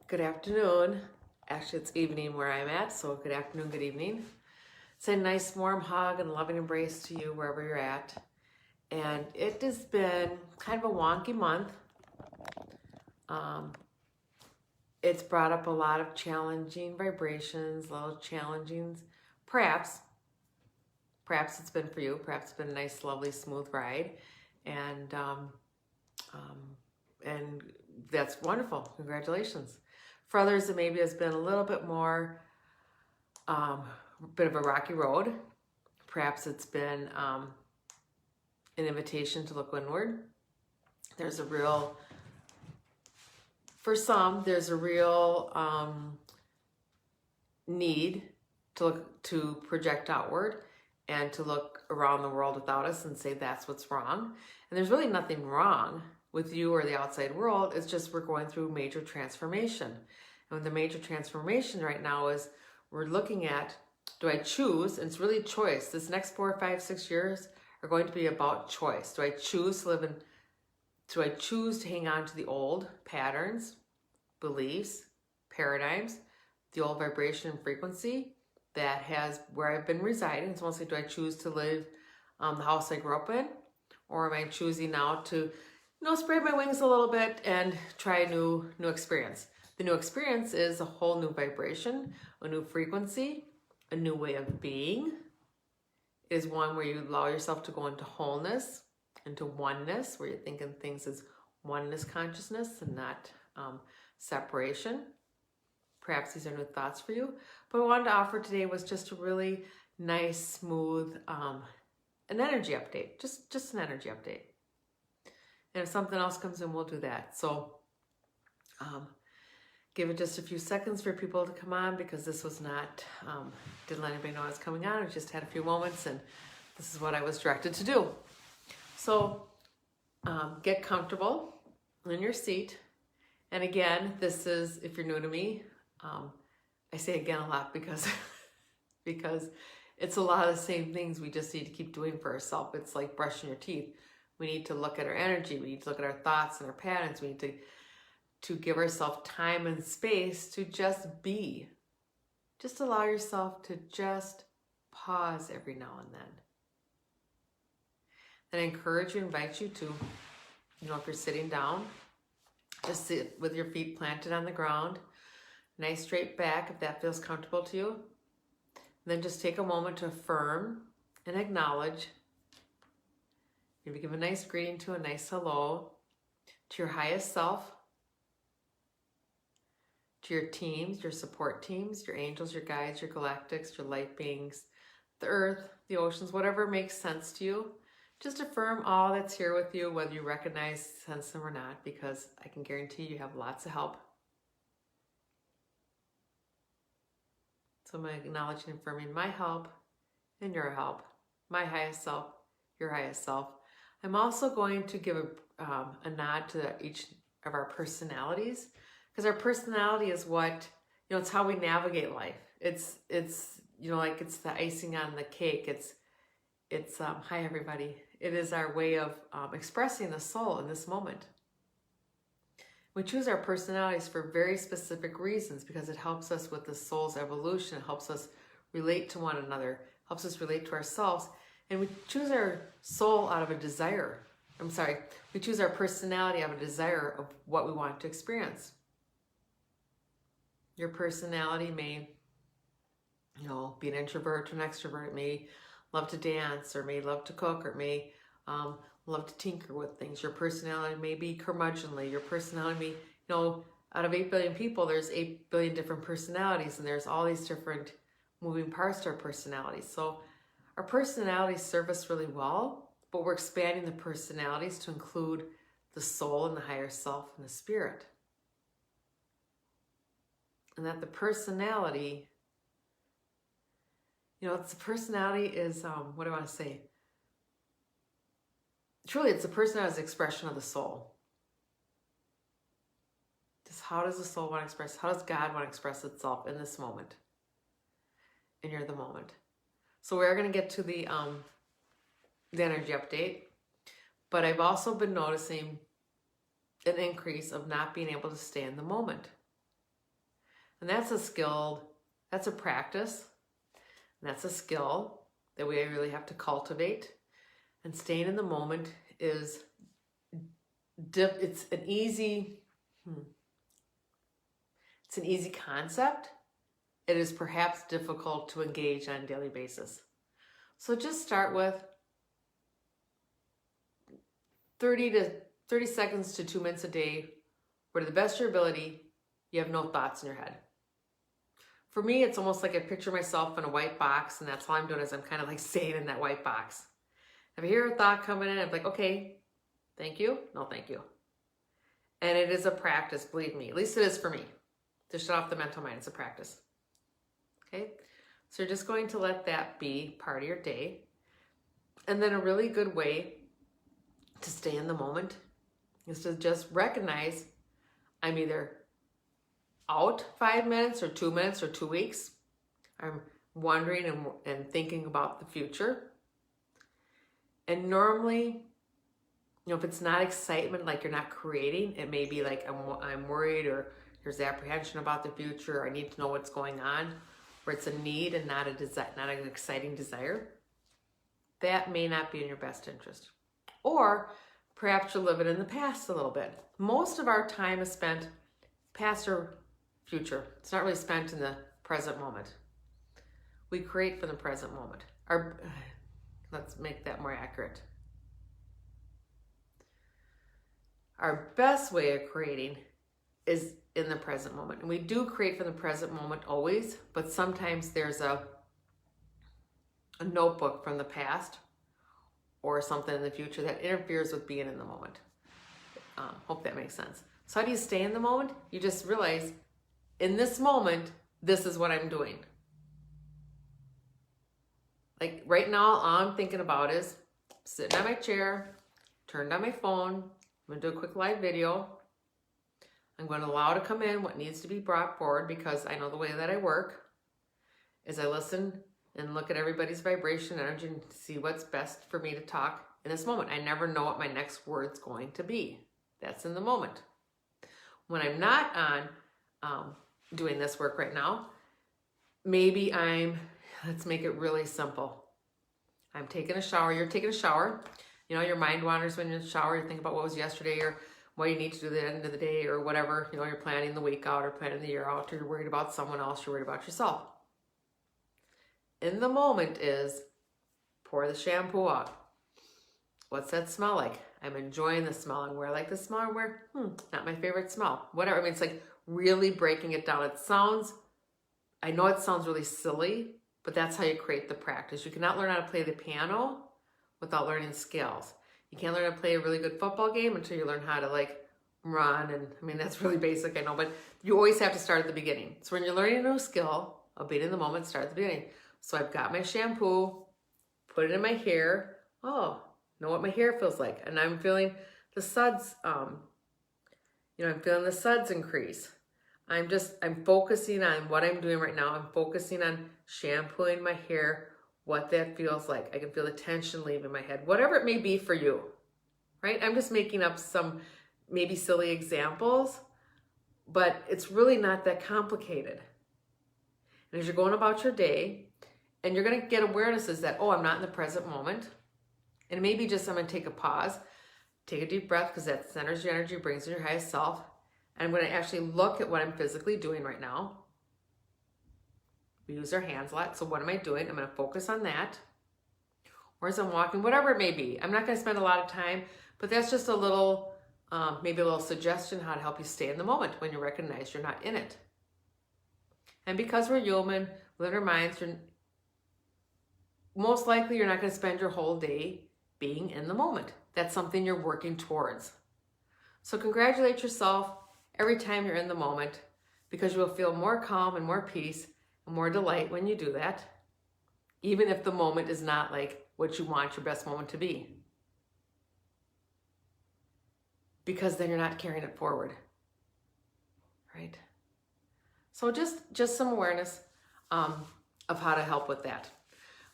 Good afternoon. Actually, it's evening where I'm at, so good afternoon, good evening. Send a nice warm hug and loving embrace to you wherever you're at. And it has been kind of a wonky month. It's brought up a lot of challenging vibrations, a little challenging, perhaps it's been for you. Perhaps it's been a nice, lovely, smooth ride. And and that's wonderful. Congratulations. For others, it maybe has been a little bit more, bit of a rocky road. Perhaps it's been an invitation to look inward. There's a real, for some, there's a real need to project outward and to look around the world without us and say that's what's wrong. And there's really nothing wrong with you or the outside world. It's just we're going through major transformation. And the major transformation right now is we're looking at, do I choose? And it's really choice. This next 4, 5, 6 years are going to be about choice. Do I choose to live in, do I choose to hang on to the old patterns, beliefs, paradigms, the old vibration and frequency that has where I've been residing? It's mostly, do I choose to live the house I grew up in? Or am I choosing now to spread my wings a little bit and try a new experience? The new experience is a whole new vibration, a new frequency, a new way of being. It is one where you allow yourself to go into wholeness, into oneness, where you're thinking things as oneness consciousness and not separation. Perhaps these are new thoughts for you. But what I wanted to offer today was just a really nice, smooth, an energy update, just an energy update. And if something else comes in, we'll do that. So give it just a few seconds for people to come on, because this was not, didn't let anybody know I was coming on. I just had a few moments, and this is what I was directed to do. So get comfortable in your seat. And again, this is, if you're new to me, I say again a lot because it's a lot of the same things we just need to keep doing for ourselves. It's like brushing your teeth. We need to look at our energy. We need to look at our thoughts and our patterns. We need to give ourselves time and space to just be. Just allow yourself to just pause every now and then. And I encourage you, invite you to, if you're sitting down, just sit with your feet planted on the ground, nice straight back if that feels comfortable to you. And then just take a moment to affirm and acknowledge. Maybe give a nice greeting to a nice hello to your highest self, to your teams, your support teams, your angels, your guides, your galactics, your light beings, the earth, the oceans, whatever makes sense to you. Just affirm all that's here with you, whether you recognize, sense them or not, because I can guarantee you have lots of help. So I'm acknowledging and affirming my help and your help, my highest self, your highest self. I'm also going to give a nod to each of our personalities, because our personality is what, it's how we navigate life. It's like it's the icing on the cake. It's hi everybody. It is our way of expressing the soul in this moment. We choose our personalities for very specific reasons, because it helps us with the soul's evolution. It helps us relate to one another, helps us relate to ourselves. And we choose our soul out of a desire. We choose our personality out of a desire of what we want to experience. Your personality may, be an introvert or an extrovert. It may love to dance, or may love to cook, or may love to tinker with things. Your personality may be curmudgeonly. Your personality may, out of 8 billion people, there's 8 billion different personalities, and there's all these different moving parts to our personalities. So our personalities serve us really well, but we're expanding the personalities to include the soul and the higher self and the spirit. And that the personality, the personality is, what do I want to say? Truly, it's the personality's expression of the soul. Just how does the soul want to express, how does God want to express itself in this moment? And you're the moment. So we're going to get to the energy update, but I've also been noticing an increase of not being able to stay in the moment. And that's a practice, and that's a skill that we really have to cultivate. And staying in the moment is, it's an easy concept. It is perhaps difficult to engage on a daily basis. So just start with 30 seconds to 2 minutes a day, where to the best of your ability, you have no thoughts in your head. For me, it's almost like I picture myself in a white box, and that's all I'm doing is I'm kind of like staying in that white box. If I hear a thought coming in, I'm like, okay, thank you, no thank you. And it is a practice, believe me. At least it is for me. To shut off the mental mind, it's a practice. Okay? So you're just going to let that be part of your day. And then a really good way to stay in the moment is to just recognize I'm either out 5 minutes or 2 minutes or 2 weeks. I'm wondering and thinking about the future. And normally, if it's not excitement, like you're not creating, it may be like I'm worried, or there's apprehension about the future, or I need to know what's going on, where it's a need and not an exciting desire. That may not be in your best interest. Or perhaps you're living in the past a little bit. Most of our time is spent past or future. It's not really spent in the present moment. We create from the present moment. Let's make that more accurate. Our best way of creating is in the present moment. And we do create from the present moment always, but sometimes there's a notebook from the past or something in the future that interferes with being in the moment. Hope that makes sense. So how do you stay in the moment? You just realize, in this moment, this is what I'm doing. Like right now, all I'm thinking about is sitting on my chair, turned on my phone. I'm going to do a quick live video. I'm going to allow to come in what needs to be brought forward, because I know the way that I work is I listen and look at everybody's vibration, energy, and see what's best for me to talk in this moment. I never know what my next word's going to be. That's in the moment. When I'm not on doing this work right now, maybe let's make it really simple. I'm taking a shower. You're taking a shower. Your mind wanders when you're in the shower. You think about what was yesterday, or what you need to do at the end of the day, or whatever. You're planning the week out or planning the year out, or you're worried about someone else, you're worried about yourself. In the moment is pour the shampoo out. What's that smell like? I'm enjoying the smell, and where I like the smell, and where, not my favorite smell. Whatever. I mean, it's like really breaking it down. I know it sounds really silly, but that's how you create the practice. You cannot learn how to play the piano without learning scales. You can't learn how to play a really good football game until you learn how to run. And I mean, that's really basic, I know, but you always have to start at the beginning. So when you're learning a new skill of being in the moment, start at the beginning. So I've got my shampoo, put it in my hair. Oh, know what my hair feels like. And I'm feeling the suds, I'm feeling the suds increase. I'm focusing on what I'm doing right now. I'm focusing on shampooing my hair, what that feels like. I can feel the tension leaving my head, whatever it may be for you, right? I'm just making up some maybe silly examples, but it's really not that complicated. And as you're going about your day, and you're going to get awarenesses that, I'm not in the present moment. And maybe just I'm going to take a pause, take a deep breath, because that centers your energy, brings in your highest self. And I'm going to actually look at what I'm physically doing right now. We use our hands a lot. So what am I doing? I'm going to focus on that. Or as I'm walking, whatever it may be. I'm not going to spend a lot of time, but that's just a little, maybe a little suggestion how to help you stay in the moment when you recognize you're not in it. And because we're human, within our minds, most likely you're not going to spend your whole day being in the moment. That's something you're working towards. So congratulate yourself every time you're in the moment, because you will feel more calm and more peace and more delight when you do that, even if the moment is not like what you want your best moment to be. Because then you're not carrying it forward, right? So just some awareness of how to help with that.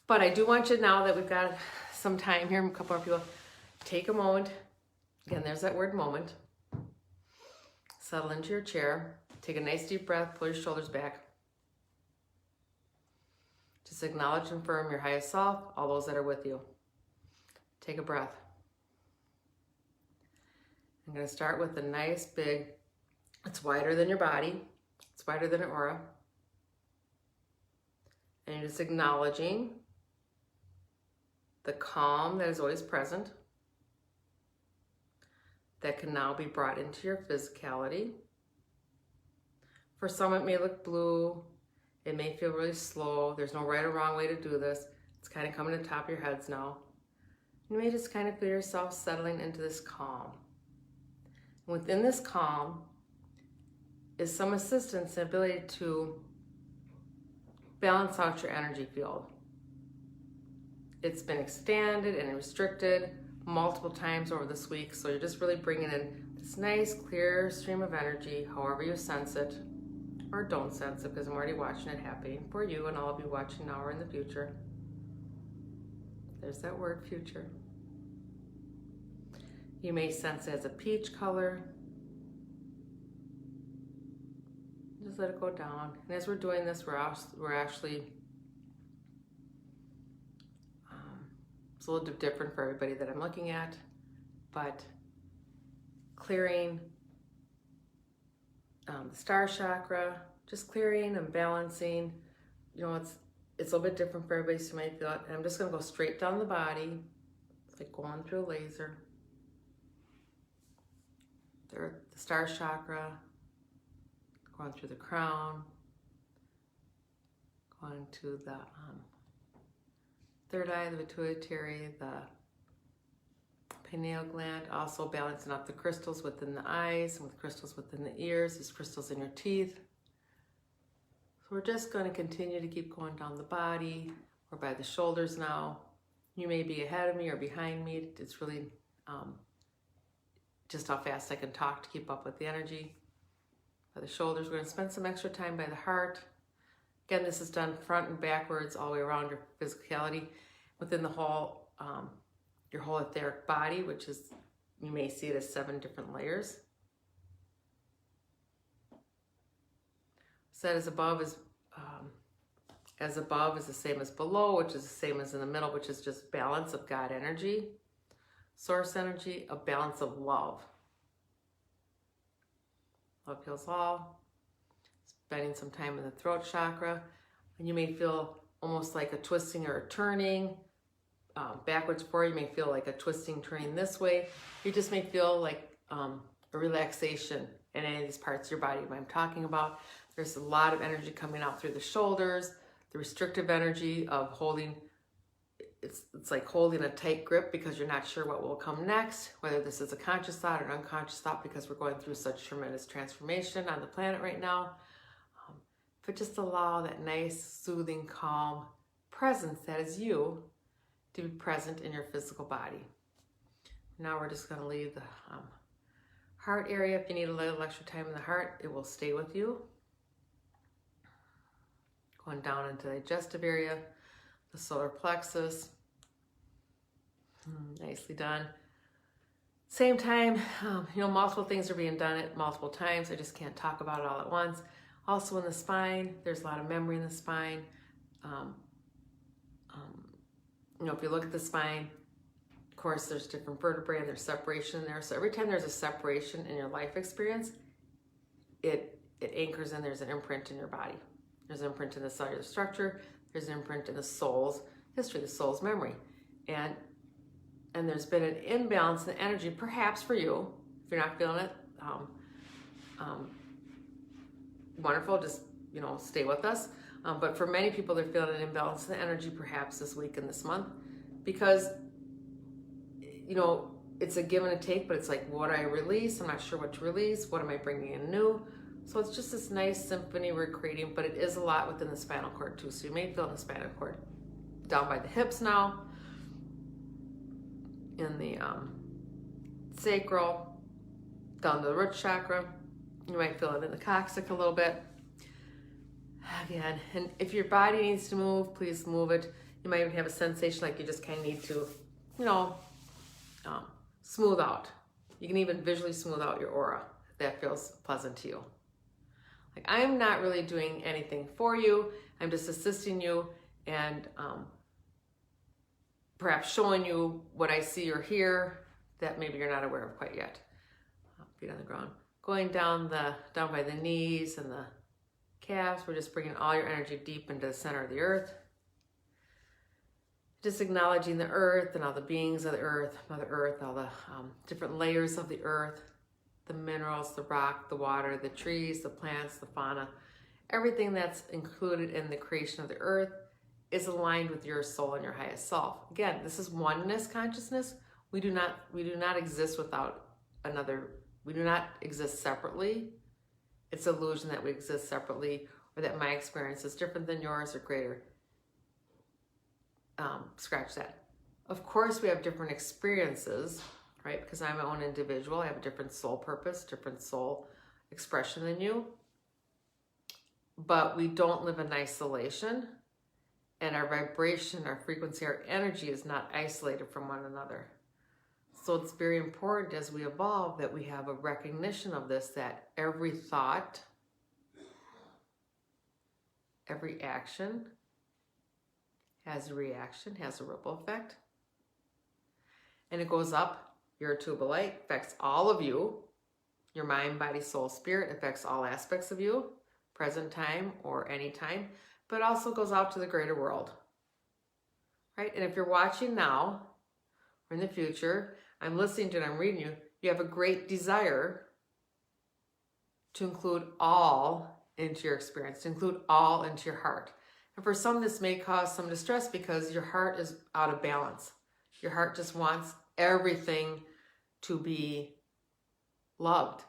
But I do want you, now that we've got some time here, a couple more people, take a moment. Again, there's that word moment. Settle into your chair. Take a nice deep breath, pull your shoulders back. Just acknowledge and affirm your highest self, all those that are with you. Take a breath. I'm going to start with a nice big, it's wider than your body, it's wider than an aura. And you're just acknowledging the calm that is always present, that can now be brought into your physicality. For some, it may look blue. It may feel really slow. There's no right or wrong way to do this. It's kind of coming to the top of your heads now. You may just kind of feel yourself settling into this calm. Within this calm is some assistance and ability to balance out your energy field. It's been expanded and restricted multiple times over this week, so you're just really bringing in this nice clear stream of energy, however you sense it, or don't sense it, because I'm already watching it happening for you, and I'll be watching now or in the future. There's that word, future. You may sense it as a peach color. Just let it go down. And as we're doing this, we're actually, it's a little bit different for everybody that I'm looking at, but clearing the star chakra, just clearing and balancing. You know, it's a little bit different for everybody, so you might feel it. And I'm just going to go straight down the body. It's like going through a laser. The star chakra, going through the crown, going to the third eye, the pituitary, the pineal gland, also balancing out the crystals within the eyes and with crystals within the ears, these crystals in your teeth. So we're just going to continue to keep going down the body. We're by the shoulders now. You may be ahead of me or behind me. It's really just how fast I can talk to keep up with the energy. By the shoulders, we're going to spend some extra time by the heart. Again, this is done front and backwards, all the way around your physicality, within the whole, your whole etheric body, which is, you may see it as 7 different layers. Set as above is the same as below, which is the same as in the middle, which is just balance of God energy, source energy, a balance of love. Love heals all. Spending some time in the throat chakra, and you may feel almost like a twisting or a turning backwards forward. You may feel like a twisting, turning this way. You just may feel like a relaxation in any of these parts of your body I'm talking about. There's a lot of energy coming out through the shoulders, the restrictive energy of holding. It's like holding a tight grip because you're not sure what will come next, whether this is a conscious thought or an unconscious thought, because we're going through such tremendous transformation on the planet right now. But just allow that nice, soothing, calm presence that is you to be present in your physical body. Now we're just going to leave the heart area. If you need a little extra time in the heart, it will stay with you. Going down into the digestive area, the solar plexus. Nicely done. Same time, multiple things are being done at multiple times. I just can't talk about it all at once. Also in the spine, there's a lot of memory in the spine. If you look at the spine, of course, there's different vertebrae and there's separation in there. So every time there's a separation in your life experience, it anchors in, there's an imprint in your body. There's an imprint in the cellular structure. There's an imprint in the soul's history, the soul's memory. And there's been an imbalance in the energy, perhaps for you, if you're not feeling it. Wonderful, just stay with us. But for many people, they're feeling an imbalance in the energy, perhaps this week and this month, because it's a give and a take. But it's like, what do I release? I'm not sure what to release. What am I bringing in new? So it's just this nice symphony we're creating, but it is a lot within the spinal cord too. So you may feel in the spinal cord, down by the hips now, in the sacral, down to the root chakra. You might feel it in the coccyx a little bit. Again, and if your body needs to move, please move it. You might even have a sensation like you just kind of need to, smooth out. You can even visually smooth out your aura if that feels pleasant to you. Like, I'm not really doing anything for you. I'm just assisting you and perhaps showing you what I see or hear that maybe you're not aware of quite yet. Feet on the ground. Going down by the knees and the calves. We're just bringing all your energy deep into the center of the earth. Just acknowledging the earth and all the beings of the earth, Mother Earth, all the different layers of the earth, the minerals, the rock, the water, the trees, the plants, the fauna. Everything that's included in the creation of the earth is aligned with your soul and your highest self. Again, this is oneness consciousness. We do not exist without another. We do not exist separately. It's an illusion that we exist separately or that my experience is different than yours or greater. Scratch that. Of course, we have different experiences, right? Because I'm my own individual. I have a different soul purpose, different soul expression than you. But we don't live in isolation. And our vibration, our frequency, our energy is not isolated from one another. So it's very important as we evolve that we have a recognition of this, that every thought, every action has a reaction, has a ripple effect. And it goes up, you're a tube of light, affects all of you, your mind, body, soul, spirit, affects all aspects of you, present time or any time, but also goes out to the greater world, right? And if you're watching now or in the future, I'm listening to it, I'm reading you, you have a great desire to include all into your experience, to include all into your heart. And for some, this may cause some distress because your heart is out of balance. Your heart just wants everything to be loved.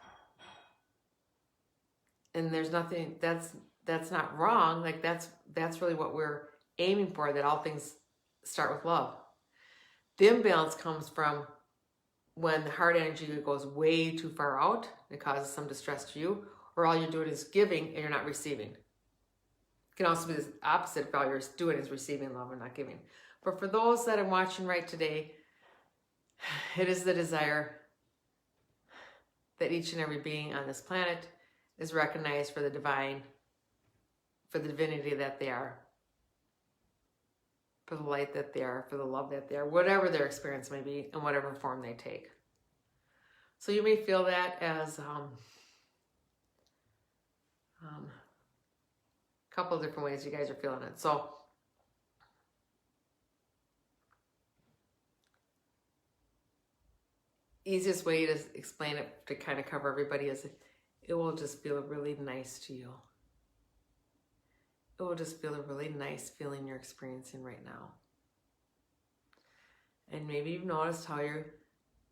And there's nothing, that's not wrong. Like that's really what we're aiming for, that all things start with love. The imbalance comes from when the heart energy goes way too far out, it causes some distress to you, or all you're doing is giving and you're not receiving. It can also be the opposite if all you're doing is receiving love and not giving. But for those that I'm watching right today, it is the desire that each and every being on this planet is recognized for the divine, for the divinity that they are, for the light that they are, for the love that they are, whatever their experience may be, in whatever form they take. So you may feel that as a couple of different ways you guys are feeling it. So easiest way to explain it, to kind of cover everybody, is it will just feel really nice to you. It will just feel a really nice feeling you're experiencing right now. And maybe you've noticed how you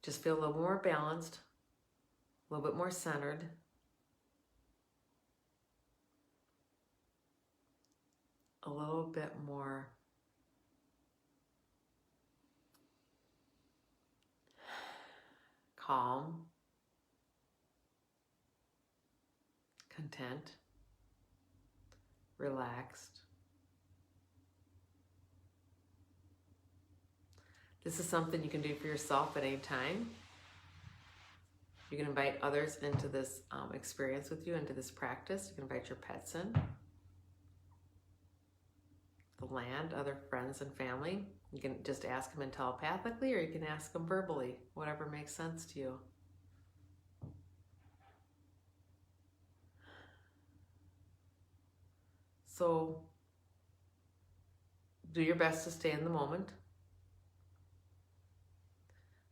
just feel a little more balanced, a little bit more centered. A little bit more calm, content, relaxed. This is something you can do for yourself at any time. You can invite others into this experience with you, into this practice. You can invite your pets in, the land, other friends and family. You can just ask them in telepathically, or you can ask them verbally, whatever makes sense to you. So do your best to stay in the moment,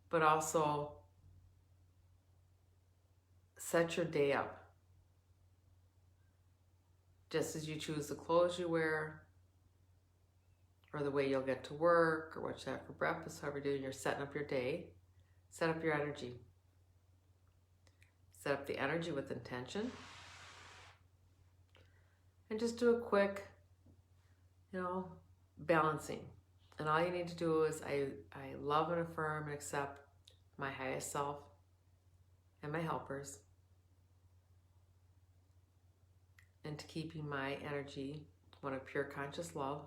but also set your day up. Just as you choose the clothes you wear, or the way you'll get to work, or what you have for breakfast, however you're doing, you're setting up your day. Set up your energy. Set up the energy with intention. And just do a quick, balancing. And all you need to do is, I love and affirm and accept my highest self and my helpers. And to keeping my energy one of pure conscious love.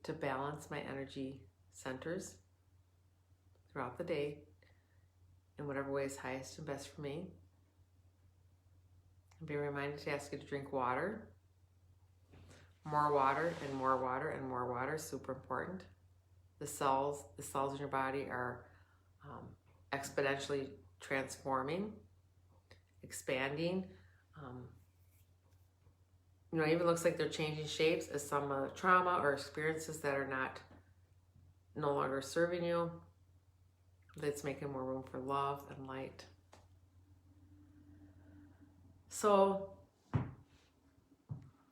To balance my energy centers throughout the day in whatever way is highest and best for me. And be reminded to ask you to drink water. More water and more water and more water, super important. The cells in your body are exponentially transforming, expanding. It even looks like they're changing shapes as some trauma or experiences that are no longer serving you. That's making more room for love and light. So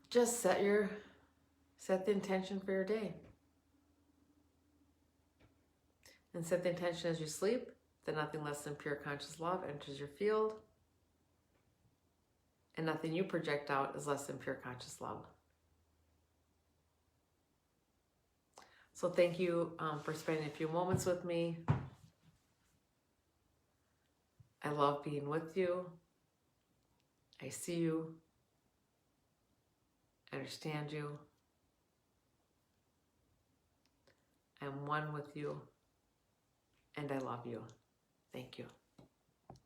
just set the intention for your day. And set the intention as you sleep that nothing less than pure conscious love enters your field. And nothing you project out is less than pure conscious love. So thank you for spending a few moments with me. I love being with you. I see you. I understand you. I'm one with you. And I love you. Thank you.